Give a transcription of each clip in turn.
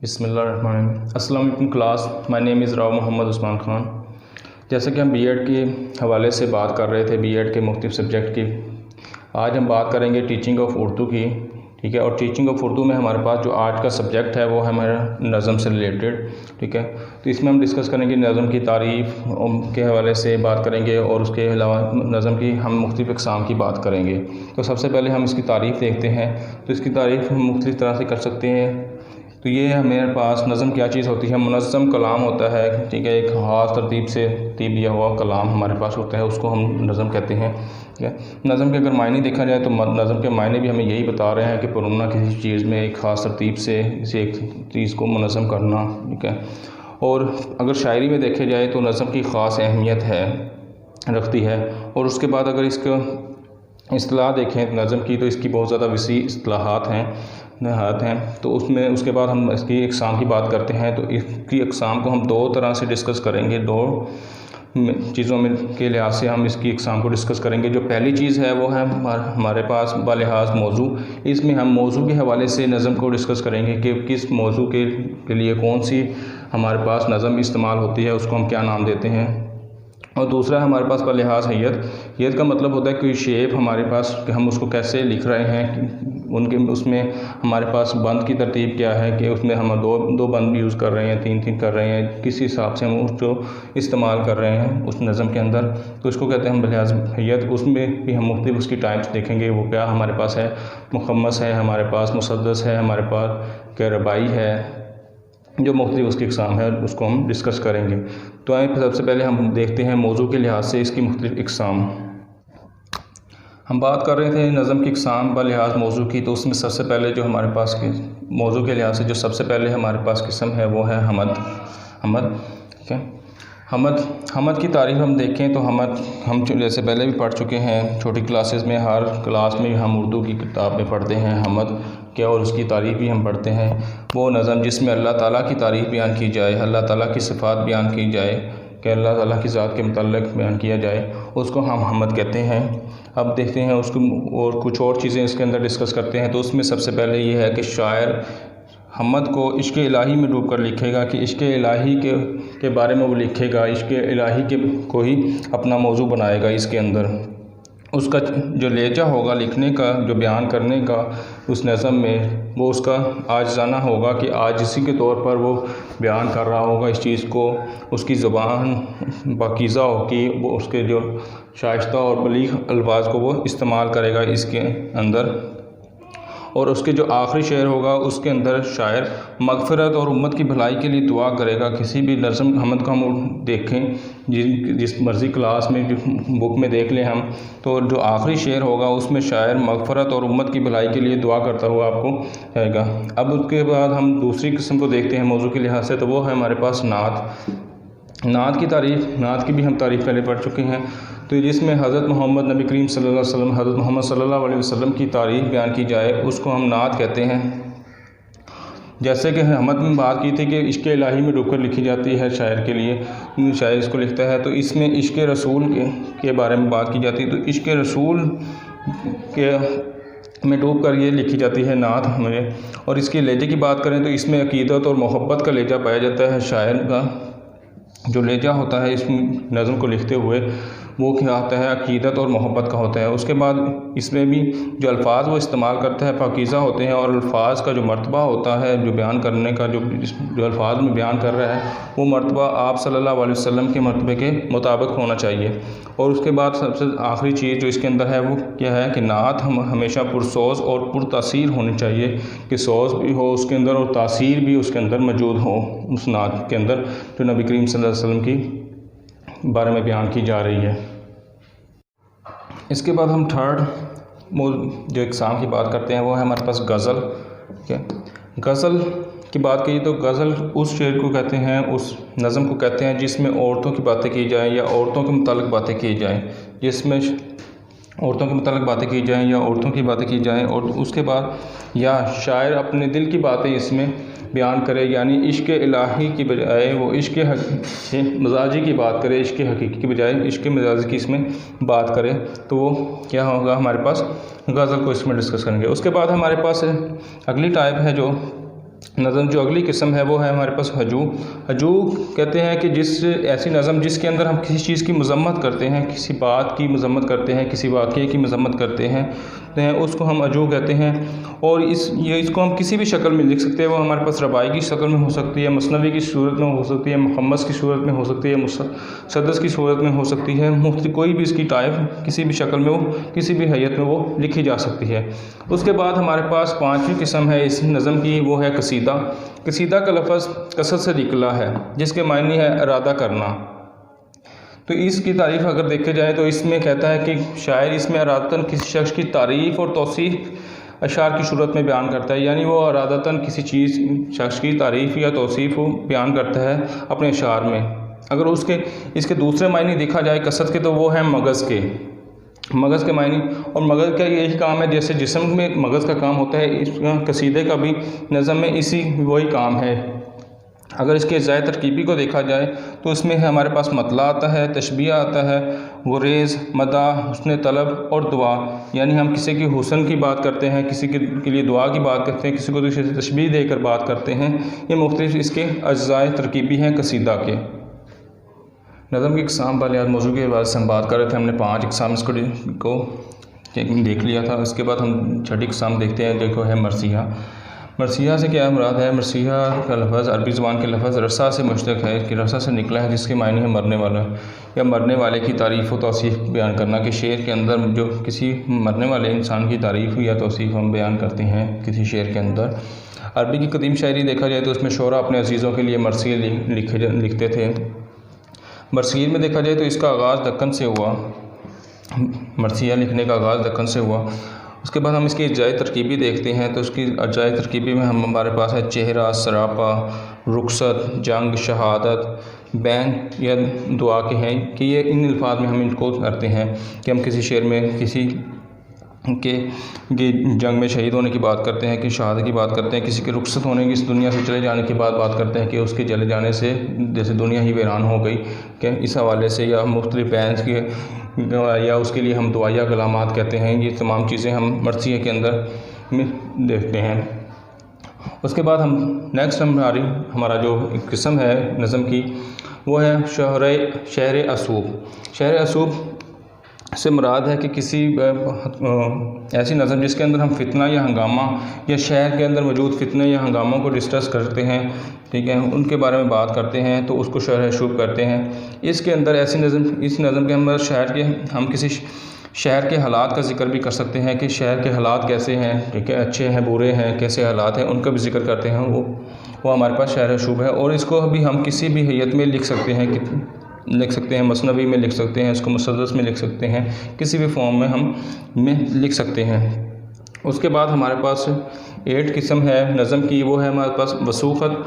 बिस्मिल्लाहिर्रहमानिर्रहीम। अस्सलाम वालेकुम class, my name is Rao Mohammad Usman Khan. जैसे कि हम बीएड के हवाले से बात कर रहे थे, बीएड के मुख्तलिफ सब्जेक्ट की, आज हम बात करेंगे टीचिंग ऑफ उर्दू की। ठीक है, और टीचिंग ऑफ उर्दू में हमारे पास जो आज का सब्जेक्ट है वो है हमारा नज़म से रिलेटेड। ठीक है, तो इसमें हम डिस्कस करेंगे नज़म की तारीफ़ के हवाले से बात करेंगे और उसके अलावा नज़म की हम मुख्तलिफ अक़साम की बात करेंगे। तो सबसे पहले हम इसकी तारीफ़ देखते हैं। तो इसकी तारीफ़ हम मुख्तलिफ तरह से कर सकते हैं। तो ये हमारे पास नज़म क्या चीज़ होती है, मुनज़्ज़म कलाम होता है। ठीक है, एक ख़ास तरतीब से तरतीब दिया हुआ कलाम हमारे पास होता है, उसको हम नज़म कहते हैं। ठीक है, नज़म के अगर मायने देखा जाए तो नज़म के मायने भी हमें यही बता रहे हैं कि पुरना किसी चीज़ में एक ख़ास तरतीब से किसी एक चीज़ को मुनज़्ज़म करना। ठीक है, और अगर शायरी में देखे जाए तो नज़म की ख़ास अहमियत है रखती है। और उसके बाद अगर इसको इस्तिलाह देखें नज़म की तो इसकी बहुत ज़्यादा वसी इस्तिलाहात हैं। तो उसमें उसके बाद हम इसकी अक़साम की बात करते हैं। तो इसकी अक़साम को हम दो तरह से डिस्कस करेंगे, दो चीज़ों में के लिहाज से हम इसकी अक़साम को डिस्कस करेंगे। जो पहली चीज़ है वो है हमारे पास बालिहाज मौजू। इसमें हम मौजू के हवाले से नज़म को डिस्कस करेंगे कि किस मौजू के लिए कौन सी हमारे पास नज़म इस्तेमाल होती है, उसको हम क्या नाम देते हैं। और दूसरा हमारे पास बालिहाज हैयत का मतलब होता है कोई शेप हमारे पास कि हम उसको कैसे लिख रहे हैं, उनके उसमें हमारे पास बंद की तरतीब क्या है कि उसमें हम दो बंद भी यूज़ कर रहे हैं, तीन कर रहे हैं, किस हिसाब से हम उसको इस्तेमाल कर रहे हैं उस नज़म के अंदर, तो इसको कहते हैं हम बालिहाज हैयत। उसमें भी हम मुख्तलिफ उसकी टाइप्स देखेंगे, वो क्या हमारे पास है, मुखम्मस है हमारे पास, मुसद्दस है हमारे पास, क्या रबाई है, जो मुख्तलिफ उसकी अक़साम है उसको हम डिस्कस करेंगे। तो आइए सबसे पहले हम देखते हैं मौजू के लिहाज से इसकी मुख्तलिफ अक़साम। हम बात कर रहे थे नज़म की अक़साम बालिहाज मौजू की, तो उसमें सबसे पहले जो हमारे पास मौजू के लिहाज से जो सबसे पहले हमारे पास किस्म है वो है हमद। ठीक है, हमद की तारीफ़ हम देखें तो हम जैसे पहले भी पढ़ चुके हैं, छोटी क्लासेस में हर क्लास में हम उर्दू की किताब में पढ़ते हैं हमद क्या, और उसकी तारीफ़ भी हम पढ़ते हैं। वो नज़म जिसमें अल्लाह ताला की तारीफ़ बयान की जाए, अल्लाह ताला की सिफ़ात बयान की जाए, कि अल्लाह ताला की ज़ात के मुतल्लिक़ बयान किया जाए, उसको हम हमद कहते हैं। अब देखते हैं उसको और कुछ और चीज़ें इसके अंदर डिस्कस करते हैं। तो उसमें सबसे पहले ये है कि शायर हमद को इश्क़ इलाही में डूब कर लिखेगा, कि इश्क़ इलाही के बारे में वो लिखेगा, इश्क़ इलाही के को ही अपना मौजू बनाएगा। इसके अंदर उसका जो लहजा होगा लिखने का, जो बयान करने का उस नज़म में, वो उसका आजिज़ाना होगा कि आजिज़ी के तौर पर वो बयान कर रहा होगा इस चीज़ को। उसकी ज़ुबान पाकीज़ा होगी, वो उसके जो शाइस्ता और बलीग़ अल्फाज को वो इस्तेमाल करेगा इसके अंदर। और उसके जो आखिरी शेर होगा उसके अंदर शायर मग़फ़िरत और उम्मत की भलाई के लिए दुआ करेगा। किसी भी नज़म हमद को हम देखें, जिस मर्ज़ी क्लास में बुक में देख लें हम, तो जो आखिरी शेर होगा उसमें शायर मग़फ़िरत और उम्मत की भलाई के लिए दुआ करता हुआ आपको रहेगा। अब उसके बाद हम दूसरी किस्म को देखते हैं मौजू के लिहाज से, तो वो है हमारे पास नात की भी हम तारीफ़ पहले पढ़ चुके हैं। तो जिसमें हज़रत मोहम्मद नबी करीम सल्लल्लाहु अलैहि वसल्लम, हज़रत मोहम्मद सल्लल्लाहु अलैहि वसल्लम की तारीफ़ बयान की जाए, उसको हम नात कहते हैं। जैसे कि हमद में बात की थी कि इश्क़ इलाही में डूबकर लिखी जाती है शायर के लिए, शायर इसको लिखता है। तो इसमें इश्क़ रसूल के बारे में बात की जाती है। तो इश्क़ रसूल के में डूब कर ये लिखी जाती है नात हमें। और इसके लहजे की बात करें तो इसमें अक़ीदत और मोहब्बत का लहजा पाया जाता है। शायर का जो लहजा होता है इस नज़म को लिखते हुए वो क्या होता है, अक़ीदत और मोहब्बत का होता है। उसके बाद इसमें भी जो अल्फाज वो इस्तेमाल करता है पाकीज़ा होते हैं, और अल्फाज का जो मर्तबा होता है, जो बयान करने का जो अल्फाज में बयान कर रहा है वो मर्तबा आप सल्लल्लाहु अलैहि वसल्लम के मर्तबे के मुताबिक होना चाहिए। और उसके बाद सबसे आखिरी चीज़ जो इसके अंदर है वो क्या है कि नात हम हमेशा पुरसोज़ और पुरतासीर होनी चाहिए, कि सोज़ भी हो उसके अंदर और तासीर भी उसके अंदर मौजूद हो उस नात के अंदर, जो नबी करीम सल्लल्लाहु अलैहि वसल्लम की बारे में बयान की जा रही है। इसके बाद हम थर्ड जो अक़साम की बात करते हैं वो है हमारे पास गज़ल। ठीक है, गज़ल की बात की तो गज़ल उस शेर को कहते हैं, उस नज़म को कहते हैं जिसमें औरतों की बातें की जाएँ या औरतों के मुताल्लिक़ बातें की जाएँ, जिसमें औरतों के मुताल्लिक़ बातें की जाएँ या औरतों की बातें की जाएँ, और उसके बाद या शायर अपने दिल की बातें इसमें बयान करे, यानी इश्क़ इलाही की बजाय वो इश्क़ मजाजी की बात करे, इश्क़ हकीकी की बजाय इश्क़ मजाजी की इसमें बात करे, तो वो क्या होगा हमारे पास गज़ल को इसमें डिस्कस करेंगे। उसके बाद हमारे पास अगली टाइप है जो नज़म जो अगली किस्म है वो है हमारे पास हजूब। हजूब कहते हैं कि ऐसी नज़म जिसके अंदर हम किसी चीज़ की मज़म्मत करते हैं, किसी बात की मज़म्मत करते हैं, किसी वाक़ये की मज़म्मत करते हैं, उसको हम हजूब कहते हैं। और इसको हम किसी भी शक्ल में लिख सकते हैं। वो हमारे पास रबाई की शक्ल में हो सकती है, मसनवी की सूरत में हो सकती है, मुहम्मस की सूरत में हो सकती है, मुसद्दस की सूरत में हो सकती है। मुख्तलिफ कोई भी इसकी टाइप किसी भी शक्ल में वो किसी भी हैयत में वो लिखी जा सकती है। उसके बाद हमारे पास पाँचवीं किस्म है इस नज़म की, वो है कसीदा। कसीदा का लफ्ज़ कसद से निकला है, जिसके मायने है इरादा करना। तो इसकी तारीफ़ अगर देखे जाए तो इसमें कहता है कि शायर इसमें इरादतन किसी शख्स की तारीफ़ और तौसीफ़ अशार की सूरत में बयान करता है, यानी वो इरादतन किसी चीज़ शख्स की तारीफ़ या तौसीफ़ बयान करता है अपने अशार में। अगर इसके दूसरे मायने देखा जाए कसद के, तो वो है मगज़ के मायने। और मगज़ का यही काम है, जैसे जिस्म में मगज़ का काम होता है, इस कसीदे का भी नज़म में वही काम है। अगर इसके ज़ाय तरकीबी को देखा जाए तो इसमें हमारे पास मतला आता है, तशबीह आता है, गुरेज़, मदाह, हुस्न तलब और दुआ, यानी हम किसी की हुस्न की बात करते हैं, किसी के लिए दुआ की बात करते हैं, किसी को तशबीह देकर बात करते हैं। ये मुख्तलिफ इसके अज्ज़ाए तरकीबी हैं कसीदा के। नज़म की इक़साम वाले आज मौजू के बाद से हम बात कर रहे थे। हमने 5 इक़साम इसको देख लिया था। उसके बाद हम छठी इक़साम देखते हैं, देखो है मरसिया। मरसिया से क्या मुराद है? मरसिया का लफ्ज़ अरबी ज़ुबान के लफ्ज़ रसा से मुश्तक़ है, कि रसा से निकला है, जिसके मायने है मरने वाला या मरने वाले की तारीफ़ व तौसीफ़ बयान करना। कि शेर के अंदर जो किसी मरने वाले इंसान की तारीफ़ या तौसीफ़ हम बयान करते हैं किसी शेर के अंदर। अरबी की कदीम शायरी देखा जाए तो उसमें शोरा अपने अजीज़ों के लिए मरसिया लिखते थे। मरसिया में देखा जाए तो इसका आगाज़ दक्कन से हुआ, मरसिया लिखने का आगाज़ दक्कन से हुआ। उसके बाद हम इसकी अज्जाए तरकीबी देखते हैं, तो उसकी अज्जाए तरकीबी में हमारे पास है चेहरा, सरापा, रुखसत, जंग, शहादत, बैन या दुआ के हैं, कि ये इन अल्फाज में हम इनको करते हैं कि हम किसी शेर में किसी के जंग में शहीद होने की बात करते हैं, कि शहादत की बात करते हैं, किसी के रुखसत होने की, इस दुनिया से चले जाने की बात करते हैं, कि उसके चले जाने से जैसे दुनिया ही वीरान हो गई, कि इस हवाले से, या मुख्तलिफ बैन के या उसके लिए हम दुआया कलामात कहते हैं। ये तमाम चीज़ें हम मरसिया के अंदर में देखते हैं। उसके बाद हमारा जो किस्म है नज़म की, वो है शहर असूब। शहर असूब से मुराद है कि किसी ऐसी नज़म जिसके अंदर हम फितना या हंगामा या शहर के अंदर मौजूद फितने या हंगामों को डिस्कस करते हैं, ठीक है, उनके बारे में बात करते हैं, तो उसको शहर असूब करते हैं। इसके अंदर इस नज़म के अंदर हम किसी शहर के हालात का ज़िक्र भी कर सकते हैं, कि शहर के हालात कैसे हैं, ठीक है, अच्छे हैं, बुरे हैं, कैसे हालात हैं, उनका भी ज़िक्र करते हैं। वो हमारे पास शहर असूब है। और इसको भी हम किसी भी हैयत में लिख सकते हैं, मसनवी में लिख सकते हैं, इसको मुसद्दस में लिख सकते हैं, किसी भी फॉर्म में लिख सकते हैं। उसके बाद हमारे पास 8 किस्म है नज़म की, वो है हमारे पास वसूख़त।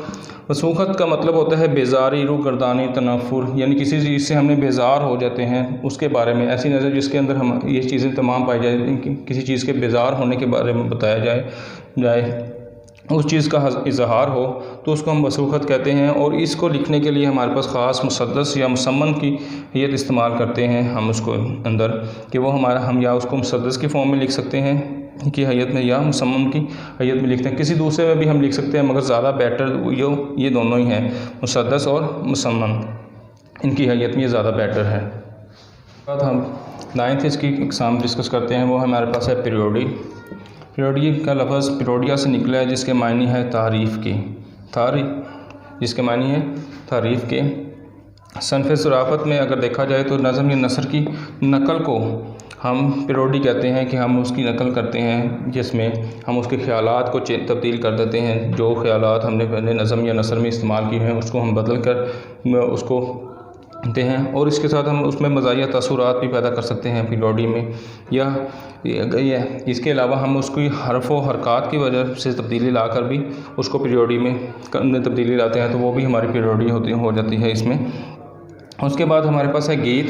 वसूख़त का मतलब होता है बेजारी, रूगर्दानी, तनाफुर, यानी किसी चीज़ से हमने बेजार हो जाते हैं उसके बारे में। ऐसी नज़र जिसके अंदर हम ये चीज़ें तमाम पाई जाए, किसी चीज़ के बेजार होने के बारे में बताया जाए, उस चीज़ का इजहार हो, तो उसको हम वसूख़त कहते हैं। और इसको लिखने के लिए हमारे पास ख़ास मुसद्दस या मुसम्मन की हैयत इस्तेमाल करते हैं हम उसको अंदर, कि वो हम या उसको मुसद्दस की फॉर्म में लिख सकते हैं की हैयत में, या मुसम्मन की हैयत में लिखते हैं। किसी दूसरे में भी हम लिख सकते हैं, मगर ज़्यादा बेटर ये दोनों ही हैं, मुसद्दस और मुसम्मन, इनकी हैयत में ये ज़्यादा बेटर है। बाद हम 9th इसकी इक़साम डिस्कस करते हैं, वो हमारे पास है पीरियोडी। पीरियोडी का लफ्ज़ पीरियोडिया से निकला है, जिसके मायने है तारीफ़ की, जिसके मायने है तारीफ़ के। सनफ़ ज़राफ़त में अगर देखा जाए तो नज़म या नसर की नकल को हम पीरियोडी कहते हैं, कि हम उसकी नकल करते हैं, जिसमें हम उसके ख़यालात को तब्दील कर देते हैं। जो ख़यालात हमने पहले नज़म या नसर में इस्तेमाल किए हैं, उसको हम बदल कर उसको ते हैं, और इसके साथ हम उसमें मज़ाहिया तसुरात भी पैदा कर सकते हैं पीरियोडी में। या इसके अलावा हम उसकी हरफ़ व हरकत की वजह से तब्दीली लाकर भी उसको पीरियोडी में तब्दीली लाते हैं, तो वो भी हमारी पीरियोडी हो जाती है इसमें। उसके बाद हमारे पास है गीत,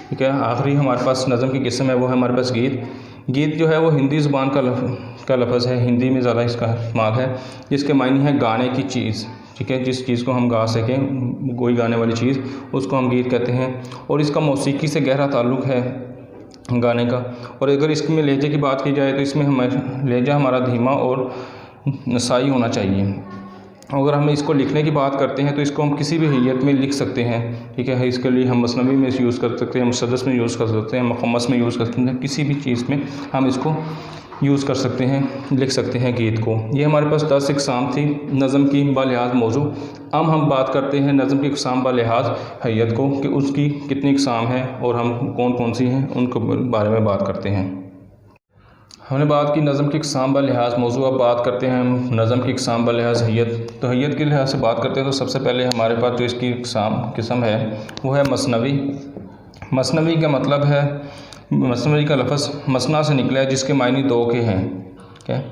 ठीक है। आखिरी हमारे पास नज़म की किस्म है, वो है हमारे पास गीत जो है वो हिंदी ज़ुबान का लफ्ज़ है, हिंदी में ज़्यादा इसका इस्तेमाल है, जिसके मायने है गाने की चीज़, ठीक है। जिस चीज़ को हम गा सकें, कोई गाने वाली चीज़, उसको हम गीत कहते हैं। और इसका मौसीकी से गहरा ताल्लुक़ है गाने का। और अगर इसमें लहजे की बात की जाए तो इसमें लहजा हमारा धीमा और नसाई होना चाहिए। अगर हम इसको लिखने की बात करते हैं तो इसको हम किसी भी हैयत में लिख सकते हैं, ठीक है। इसके लिए हम मसनवी में यूज़ कर सकते हैं, मुसद्दस में यूज़ कर सकते हैं, मुखम्मस में यूज़ कर सकते हैं, किसी भी चीज़ में हम इसको यूज़ कर सकते हैं, लिख सकते हैं गीत को। ये हमारे पास 10 इक़साम थी नज़म की बालिहाज मौजू। अब हम बात करते हैं नज़म की इक़साम बालिहाज हैयत को कि उसकी कितनी इक़साम है और हम कौन कौन सी हैं उनके बारे में बात करते हैं। हमने बात की नज़म की इक़साम बालिहाज मौजू। अब बात करते हैं हम नज़म की इक़साम बालिहाज हैयत। तो हैयत के लिहाज से बात करते हैं तो सबसे पहले हमारे पास जो इसकी किस्म है वो है मसनवी। मसनवी का मतलब है, मसनवी का लफ्ज़ मसना से निकला है जिसके मायने दो के हैं, ठीक है।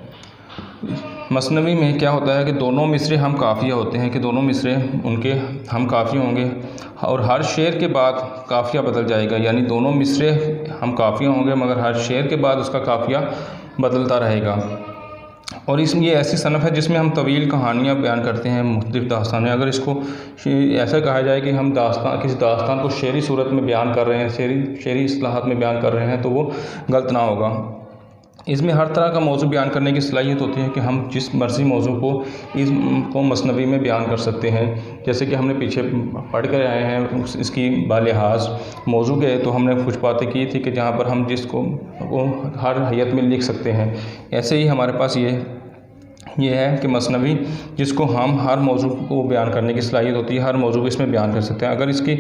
मसनवी में क्या होता है कि दोनों मिसरे हम काफ़िया होते हैं, कि दोनों मिसरे उनके हम काफ़िया होंगे और हर शेर के बाद काफ़िया बदल जाएगा, यानी दोनों मिसरे हम काफ़िया होंगे मगर हर शेर के बाद उसका काफ़िया बदलता रहेगा। और इसमें ये ऐसी सनफ़ है जिसमें हम तवील कहानियाँ बयान करते हैं, मुख्तलिफ़ दास्तानें। अगर इसको ऐसा कहा जाए कि हम किसी दास्तान को शेरी सूरत में बयान कर रहे हैं, शेरी इस्लाहात में बयान कर रहे हैं, तो वो गलत ना होगा। इसमें हर तरह का मौजू बयान करने की सलाहियत होती है कि हम जिस मर्ज़ी मौजू को मसनवी में बयान कर सकते हैं। जैसे कि हमने पीछे पढ़ कर आए हैं इसकी बालिहाज मौजू के, तो हमने कुछ बातें की थी कि जहाँ पर हम जिसको वो हर हैयत में लिख सकते हैं। ऐसे ही हमारे पास ये है कि मसनवी जिसको हम हर मौजू को बयान करने की सलाहियत होती है, हर मौजू को इसमें बयान कर सकते हैं। अगर इसकी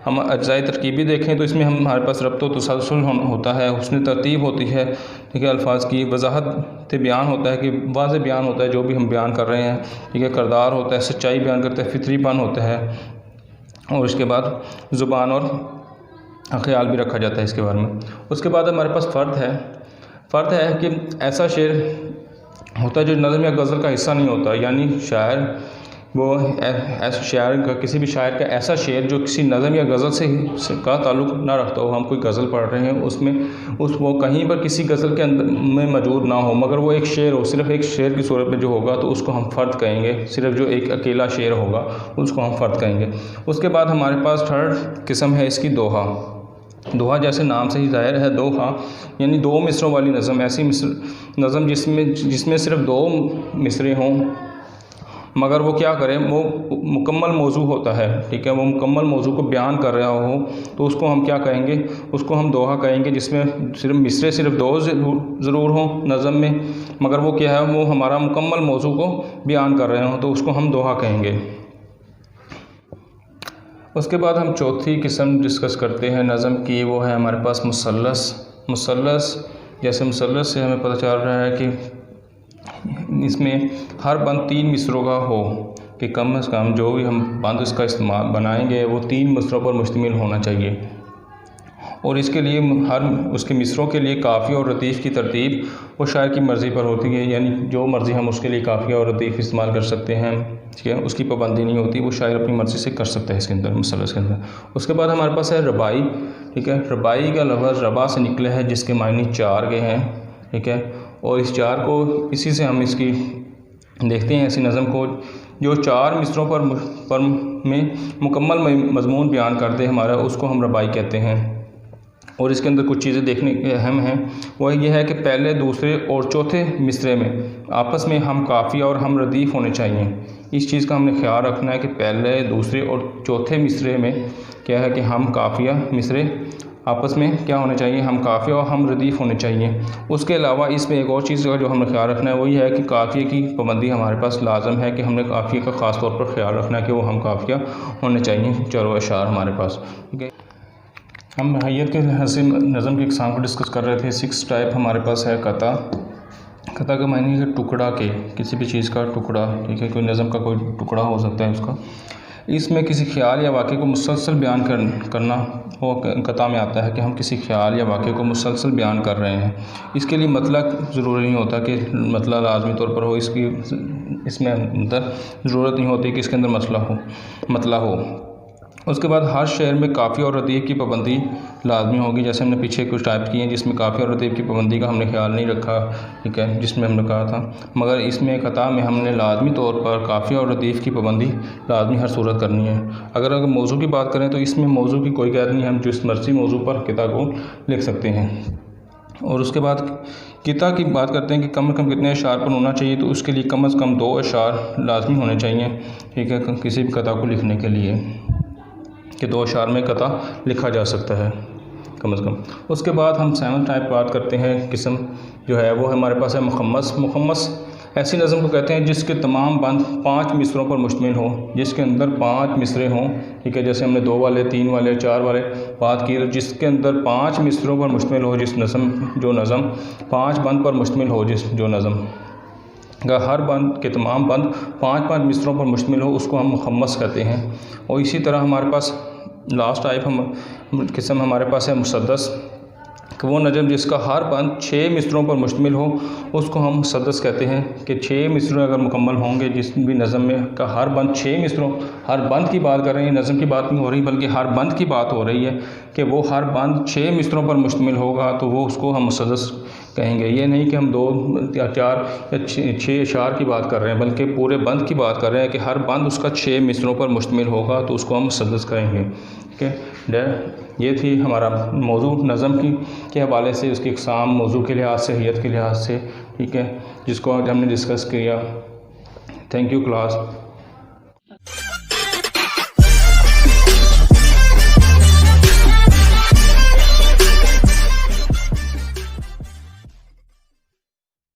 हम अज्जाए तरकीबी देखें तो इसमें हमारे पास रब्त व तसलसल होता है, हुस्न तरतीब होती है, ठीक है। अल्फाज की वजाहत बयान होता है कि वाज़ेह बयान होता है जो भी हम बयान कर रहे हैं, ठीक है। किरदार होता है, सच्चाई बयान करते हैं, फितरीपन होता है, और इसके बाद ज़ुबान और ख़याल भी रखा जाता है इसके बारे में। उसके बाद हमारे पास फ़र्द है कि ऐसा शेर होता है जो नज़म या गज़ल का हिस्सा नहीं होता, यानी शायर वो ऐसा शायर का, किसी भी शायर का ऐसा शेर जो किसी नज़म या गज़ल से का ताल्लुक़ ना रखता हो। हम कोई गज़ल पढ़ रहे हैं, उसमें वो कहीं पर किसी गज़ल के अंदर में मौजूद ना हो, मगर वो एक शेर हो, सिर्फ़ एक शेर की सूरत में जो होगा तो उसको हम फ़र्द कहेंगे। सिर्फ़ जो एक अकेला शेर होगा उसको हम फ़र्द कहेंगे। उसके बाद हमारे पास थर्ड किस्म है इसकी दोहा। दोहा जैसे नाम से ही ज़ाहिर है, दोहा यानी दो मिसरों वाली नज़म। ऐसी नज़म जिसमें सिर्फ़ दो मिसरे हों मगर वो क्या करें, वो मुकम्मल मौजू होता है, ठीक है। वो मुकम्मल मौजू को बयान कर रहा हो तो उसको हम क्या कहेंगे, उसको हम दोहा कहेंगे, जिसमें सिर्फ मिसरे सिर्फ दो ज़रूर हों नज़म में, मगर वो क्या है, वो हमारा मुकम्मल मौजू को बयान कर रहे हों तो उसको हम दोहा कहेंगे। उसके बाद हम चौथी किस्म डिस्कस करते हैं नज़म की, वो है हमारे पास मुसल्लस। जैसे मुसल्लस से हमें पता चल रहा है कि इसमें हर बंद 3 मिसरों का हो, कि कम से कम जो भी हम बंद इसका इस्तेमाल बनाएंगे वो 3 मिसरों पर मुश्तमिल होना चाहिए। और इसके लिए हर उसके मिसरों के लिए काफ़िया और रतीफ़ की तरतीब वो शायर की मर्ज़ी पर होती है, यानी जो मर्ज़ी हम उसके लिए काफ़िया और रतीफ़ इस्तेमाल कर सकते हैं, ठीक है। उसकी पाबंदी नहीं होती, वो शायर अपनी मर्ज़ी से कर सकता है इसके अंदर, मुसल्लस के अंदर। उसके बाद हमारे पास है रबाई, ठीक है। रबाई का लफ्ज़ रबा से निकला है जिसके मायने 4 के हैं, ठीक है। और इस 4 को इसी से हम इसकी देखते हैं ऐसी नज़म को जो 4 मिसरों पर में मुकम्मल मज़मून बयान करते हैं हमारा, उसको हम रबाई कहते हैं। और इसके अंदर कुछ चीज़ें देखने के अहम हैं, वह यह है कि पहले, दूसरे और चौथे मिसरे में आपस में हम काफ़िया और हम रदीफ़ होने चाहिए। इस चीज़ का हमने ख्याल रखना है कि पहले, दूसरे और चौथे मिसरे में क्या है कि हम काफ़िया मिसरे आपस में क्या होने चाहिए, हम काफ़िया और हम रदीफ़ होने चाहिए। उसके अलावा इसमें एक और चीज़ का जो हमें ख्याल रखना है वही है कि काफ़िया की पाबंदी हमारे पास लाजम है, कि हमने काफ़िया का ख़ास तौर पर ख्याल रखना है कि वो हम काफ़िया होने चाहिए। चलो अशार हमारे पास, ठीक है। हम हैयत के लिहाज से नज़म के इक़साम को डिस्कस कर रहे थे। 6 टाइप हमारे पास है कता। कता का मायने है टुकड़ा के, किसी भी चीज़ का टुकड़ा, ठीक है। कोई नज़म का कोई टुकड़ा हो सकता है उसका। इसमें किसी ख्याल या वाक़े को मुसलसल बयान करना वो कता में आता है, कि हम किसी ख्याल या वाक़े को मुसलसल बयान कर रहे हैं। इसके लिए मतलब ज़रूरी नहीं होता कि मतलब लाजमी तौर पर हो, इसमें मतलब ज़रूरत नहीं होती कि इसके अंदर मतलब हो। उसके बाद हर शेर में काफ़िया और रदीफ़ की पाबंदी लाजमी होगी। जैसे हमने पीछे कुछ टाइप किए हैं जिसमें काफ़िया और रदीफ़ की पाबंदी का हमने ख्याल नहीं रखा, ठीक है, जिसमें हमने कहा था, मगर इसमें कता में हमने लाजमी तौर पर काफ़िया और रदीफ़ की पाबंदी लाजमी हर सूरत करनी है। अगर मौजू की बात करें तो इसमें मौजू की कोई कैद नहीं है, हम जिस मर्ज़ी मौजू पर किताब को लिख सकते हैं। और उसके बाद किता की बात करते हैं कि कम से कम कितने अशार पर होना चाहिए, तो उसके लिए कम से कम 2 अशार लाजमी होने चाहिए, ठीक है, किसी भी कता को लिखने के लिए, कि 2 अशार में कता लिखा जा सकता है कम से कम। उसके बाद हम 7 टाइप बात करते हैं, किस्म जो है वो हमारे पास है मुखम्मस। मुखम्मस ऐसी नज़म को कहते हैं जिसके तमाम बंद 5 मिसरों पर मुश्तमिल हो, जिसके अंदर 5 मिसरे हों, ठीक है। जैसे हमने 2 वाले, 3 वाले, 4 वाले बात की, तो जिसके अंदर 5 मिसरों पर मुश्तमिल हो, जो नज़म 5 बंद पर मुश्तमिल हो, जो नज़म का हर बंद के तमाम बंद 5-5 मिसरों पर मुश्तमिल हो, उसको हम मुखम्मस कहते हैं। और इसी तरह हमारे पास लास्ट टाइप किस्म हमारे पास है मुसद्दस, कि वो नज़म जिसका हर बंद 6 मिसरों पर मुश्तमिल हो, उसको हम मुसद्दस कहते हैं। कि 6 मिसरे अगर मुकम्मल होंगे जिस भी नज़म में का हर बंद 6 मिसरों, हर बंद की बात कर रहे हैं, नज़म की बात नहीं हो रही बल्कि हर बंद की बात हो रही है, कि वो हर बंद 6 मिसरों पर मुश्तमिल होगा, तो वो उसको हम मुसद्दस कहेंगे। ये नहीं कि हम 2 या 4 या 6 अशार की बात कर रहे हैं, बल्कि पूरे बंद की बात कर रहे हैं कि हर बंद उसका 6 मिसरों पर मुश्तमिल होगा, तो उसको हम मुसद्दस कहेंगे, ठीक है। ये थी हमारा मौजू नज़म के हवाले से, उसकी इक़साम मौजू के लिहाज से, हैयत के लिहाज से, ठीक है, जिसको आज हमने डिस्कस किया। Thank you class.